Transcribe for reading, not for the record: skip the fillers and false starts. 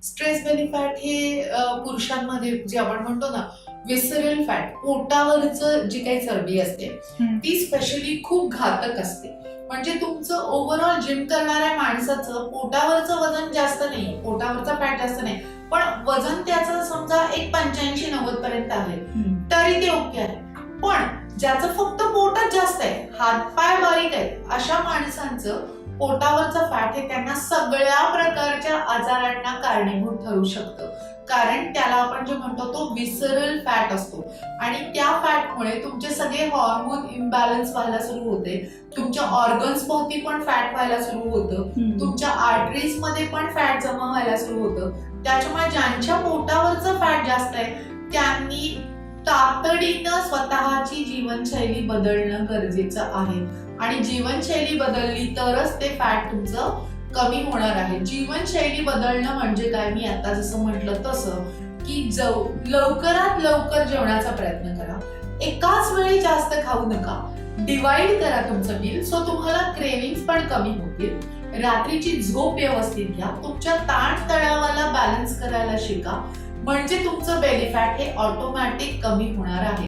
Stress belly fat हे पुरुषांमध्ये जे आपण म्हणतो ना विसरल फॅट, पोटावरचं जी काही चरबी असते ती स्पेशली खूप घातक असते. म्हणजे तुमचं ओव्हरऑल जिम करणाऱ्या माणसाचं पोटावरचं वजन जास्त नाही, पोटावरचा फॅट जास्त नाही, पण वजन त्याचं समजा एक 85-90 पर्यंत आहे तरी ते ओके आहे. पण ज्याचं फक्त पोटच जास्त आहे, हातपाय बारीक आहेत, अशा माणसांचं पोटावरचं फॅट हे त्यांना सगळ्या प्रकारच्या आजारांना कारणीभूत ठरू शकतं. कारण त्याला आपण जे म्हणतो तो विसरल फॅट असतो आणि त्या फॅटमुळे तुमचे सगळे हॉर्मोन इम्बॅलन्स व्हायला सुरू होते, तुमच्या ऑर्गन्स भोवती पण फॅट व्हायला सुरू होतं, तुमच्या आर्टरीज मध्ये पण फॅट जमा व्हायला सुरू होतं. त्याच्यामुळे ज्यांच्या पोटावरचं फॅट जास्त आहे त्यांनी तातडीनं स्वतःची जीवनशैली बदलणं गरजेचं आहे आणि जीवनशैली बदलली तरच ते फॅट तुमचं कमी होणार आहे. जीवनशैली बदलणं म्हणजे काय, मी आता जसं म्हटलं तसं की लवकरात लवकर जेवणाचा प्रयत्न करा, एकाच वेळी जास्त खाऊ नका, डिवाइड करा तुमचं मील सो तुम्हाला क्रेविंग्स पण कमी होतील, रात्रीची झोप व्यवस्थित घ्या, तुमच्या ताण तणावाला बॅलन्स करायला शिका, म्हणजे तुमचं बेली फॅट हे ऑटोमॅटिक कमी होणार आहे.